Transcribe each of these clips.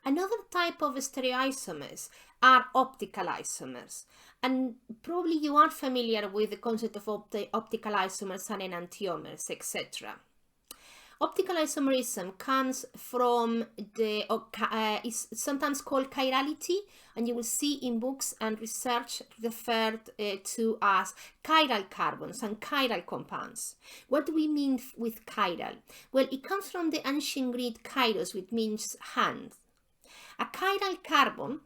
Another type of stereoisomers are optical isomers. And probably you are familiar with the concept of optical isomers and enantiomers, etc. Optical isomerism comes from is sometimes called chirality, and you will see in books and research referred to as chiral carbons and chiral compounds. What do we mean with chiral? Well, it comes from the ancient Greek kairos, which means hand. A chiral carbon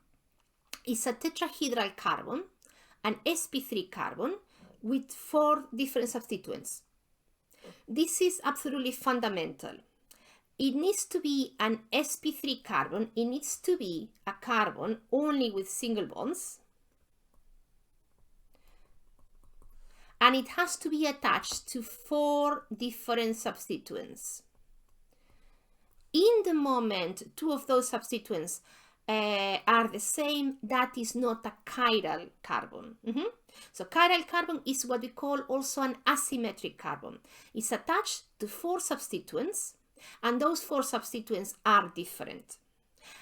is a tetrahedral carbon, an sp3 carbon, with 4 different substituents. This is absolutely fundamental. It needs to be an sp3 carbon. It needs to be a carbon only with single bonds. And it has to be attached to 4 different substituents. In the moment 2 of those substituents are the same, that is not a chiral carbon. So chiral carbon is what we call also an asymmetric carbon. It's attached to 4 substituents, and those 4 substituents are different.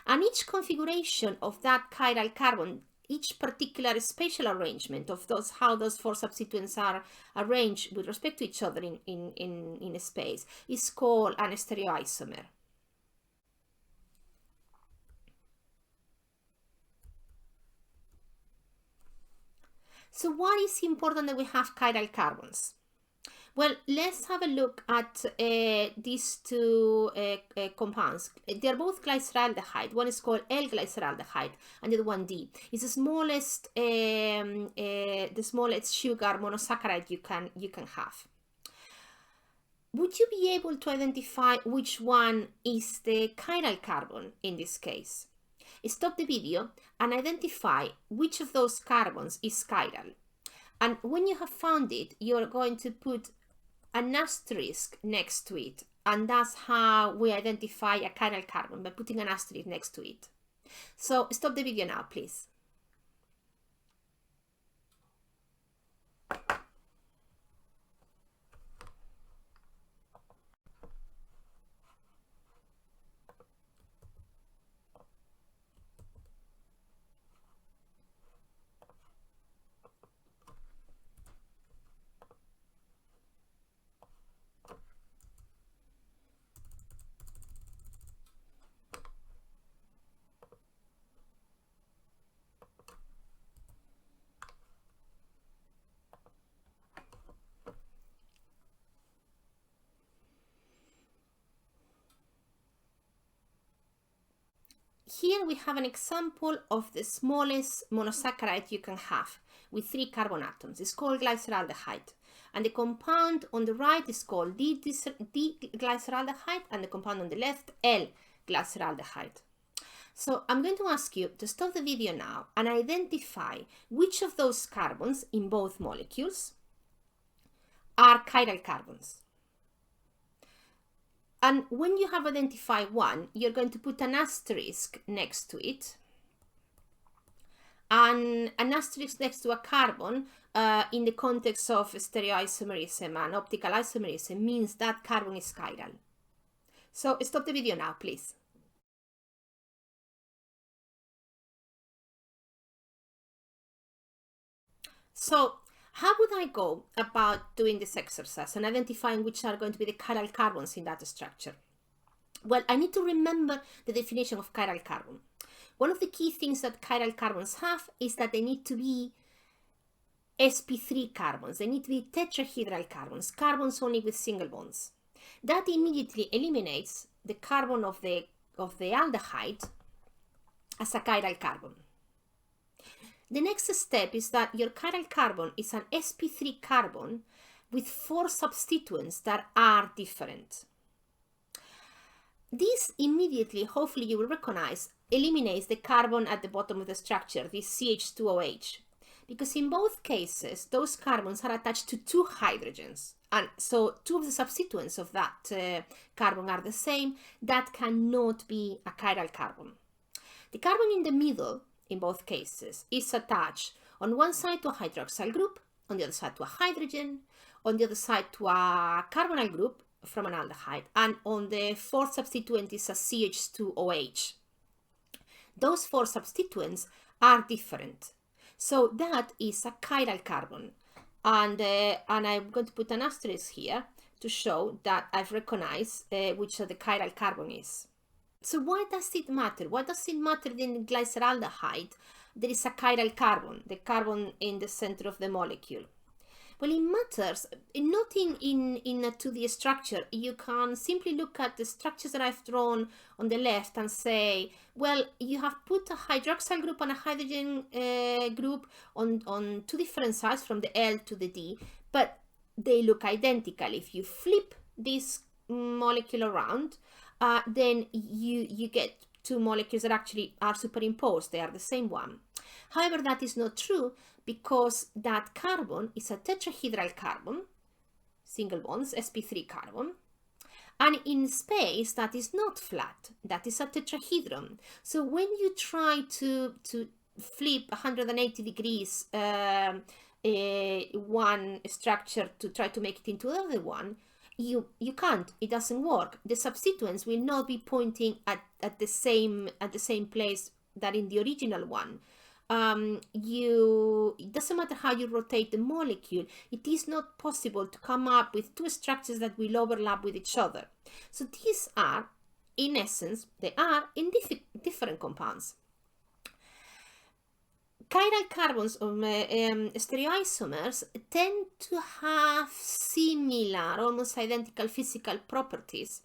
And each configuration of that chiral carbon, each particular spatial arrangement of how those 4 substituents are arranged with respect to each other in a space, is called an stereoisomer. So why is it important that we have chiral carbons? Well, let's have a look at these 2 compounds. They're both glyceraldehyde. One is called L-glyceraldehyde and the other one D. It's the smallest sugar monosaccharide you can have. Would you be able to identify which one is the chiral carbon in this case? Stop the video and identify which of those carbons is chiral. And when you have found it, you're going to put an asterisk next to it. And that's how we identify a chiral carbon, by putting an asterisk next to it. So stop the video now, please. Here we have an example of the smallest monosaccharide you can have with 3 carbon atoms. It's called glyceraldehyde. And the compound on the right is called D-glyceraldehyde, and the compound on the left, L-glyceraldehyde. So I'm going to ask you to stop the video now and identify which of those carbons in both molecules are chiral carbons. And when you have identified one, you're going to put an asterisk next to it. And an asterisk next to a carbon in the context of stereoisomerism and optical isomerism means that carbon is chiral. So stop the video now, please. So how would I go about doing this exercise and identifying which are going to be the chiral carbons in that structure? Well, I need to remember the definition of chiral carbon. One of the key things that chiral carbons have is that they need to be sp3 carbons. They need to be tetrahedral carbons, carbons only with single bonds. That immediately eliminates the carbon of the aldehyde as a chiral carbon. The next step is that your chiral carbon is an sp3 carbon with 4 substituents that are different. This immediately, hopefully you will recognize, eliminates the carbon at the bottom of the structure, this CH2OH, because in both cases, those carbons are attached to 2 hydrogens. And so 2 of the substituents of that carbon are the same. That cannot be a chiral carbon. The carbon in the middle, in both cases, is attached on one side to a hydroxyl group, on the other side to a hydrogen, on the other side to a carbonyl group from an aldehyde, and on the 4th substituent is a CH2OH. those 4 substituents are different. So that is a chiral carbon. And I'm going to put an asterisk here to show that I've recognized which the chiral carbon is. So why does it matter? Why does it matter that in glyceraldehyde there is a chiral carbon, the carbon in the center of the molecule? Well, it matters not in a 2D structure. You can simply look at the structures that I've drawn on the left and say, well, you have put a hydroxyl group and a hydrogen group on 2 different sides from the L to the D, but they look identical. If you flip this molecule around, then you get 2 molecules that actually are superimposed. They are the same one. However, that is not true, because that carbon is a tetrahedral carbon, single bonds, sp3 carbon, and in space that is not flat, that is a tetrahedron. So when you try to flip 180 degrees one structure to try to make it into the other one, you can't. It doesn't work. The substituents will not be pointing at the same place that in the original one. It doesn't matter how you rotate the molecule, it is not possible to come up with 2 structures that will overlap with each other. So these are, in essence, they are in different compounds. Chiral carbons of stereoisomers tend to have similar, almost identical physical properties.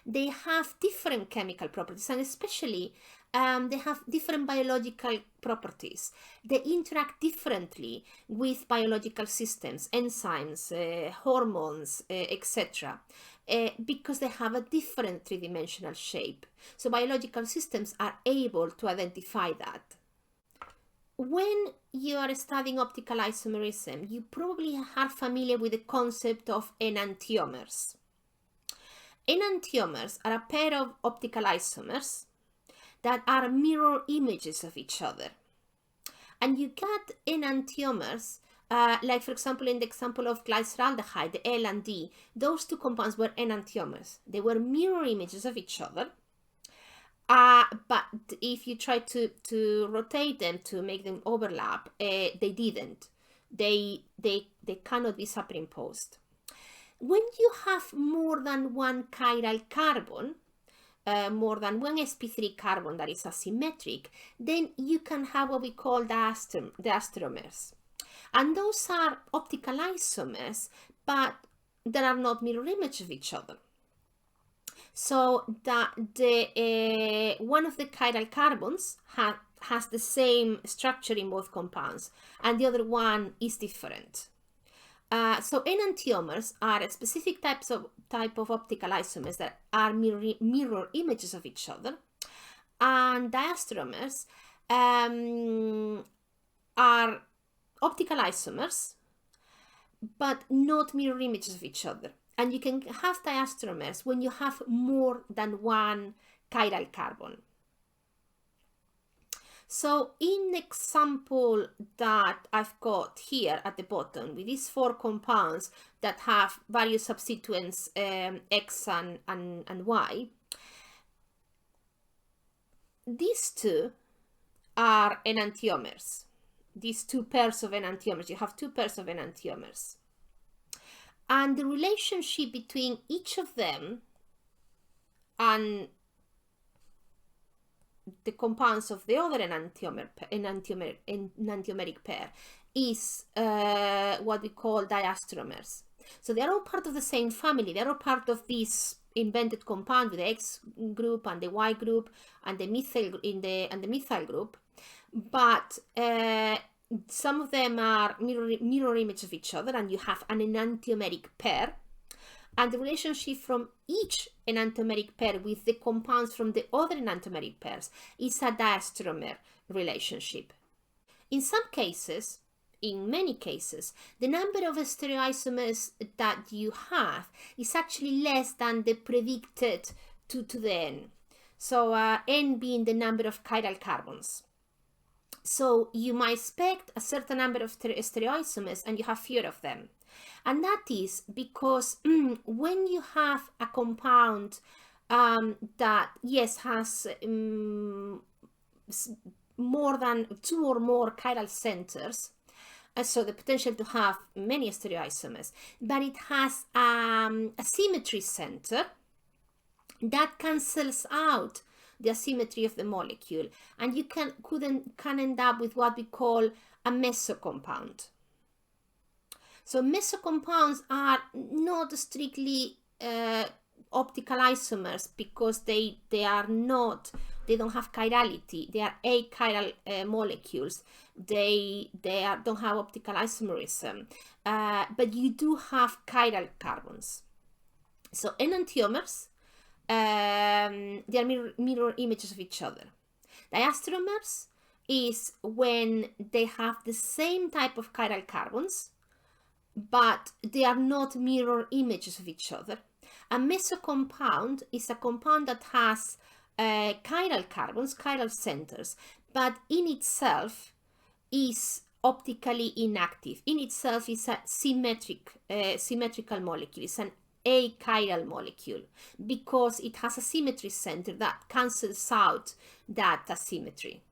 They have different chemical properties, and especially they have different biological properties. They interact differently with biological systems, enzymes, hormones, etc. Because they have a different 3-dimensional shape. So biological systems are able to identify that. When you are studying optical isomerism, you probably are familiar with the concept of enantiomers. Enantiomers are a pair of optical isomers that are mirror images of each other. And you get enantiomers, like for example in the example of glyceraldehyde, the L and D, those 2 compounds were enantiomers. They were mirror images of each other. But if you try to rotate them to make them overlap, they didn't. They cannot be superimposed. When you have more than one chiral carbon, more than one sp3 carbon that is asymmetric, then you can have what we call the asteromers. And those are optical isomers, but that are not mirror image of each other. So that one of the chiral carbons has the same structure in both compounds, and the other one is different. So enantiomers are a specific type of optical isomers that are mirror images of each other, and diasteromers are optical isomers but not mirror images of each other. And you can have diasteromers when you have more than one chiral carbon. So in the example that I've got here at the bottom, with these 4 compounds that have various substituents X and Y, these 2 are enantiomers. These 2 pairs of enantiomers, you have 2 pairs of enantiomers. And the relationship between each of them and the compounds of the other enantiomeric pair is what we call diasteromers. So they are all part of the same family. They are all part of this invented compound with the X group and the Y group and the methyl methyl group, but some of them are mirror image of each other, and you have an enantiomeric pair, and the relationship from each enantiomeric pair with the compounds from the other enantiomeric pairs is a diasteromer relationship. In some cases, in many cases, the number of stereoisomers that you have is actually less than the predicted 2 to the n. So n being the number of chiral carbons. So you might expect a certain number of stereoisomers and you have fewer of them. And that is because when you have a compound that, yes, has more than 2 or more chiral centers, so the potential to have many stereoisomers, but it has a symmetry center that cancels out the asymmetry of the molecule, and you can end up with what we call a meso compound. So meso compounds are not strictly optical isomers because they don't have chirality. They are achiral molecules. They don't have optical isomerism, but you do have chiral carbons. So enantiomers, they are mirror images of each other. Diasteromers is when they have the same type of chiral carbons, but they are not mirror images of each other. A mesocompound is a compound that has chiral carbons, chiral centers, but in itself is optically inactive. In itself is a symmetrical molecule. It's an achiral molecule because it has a symmetry center that cancels out that asymmetry.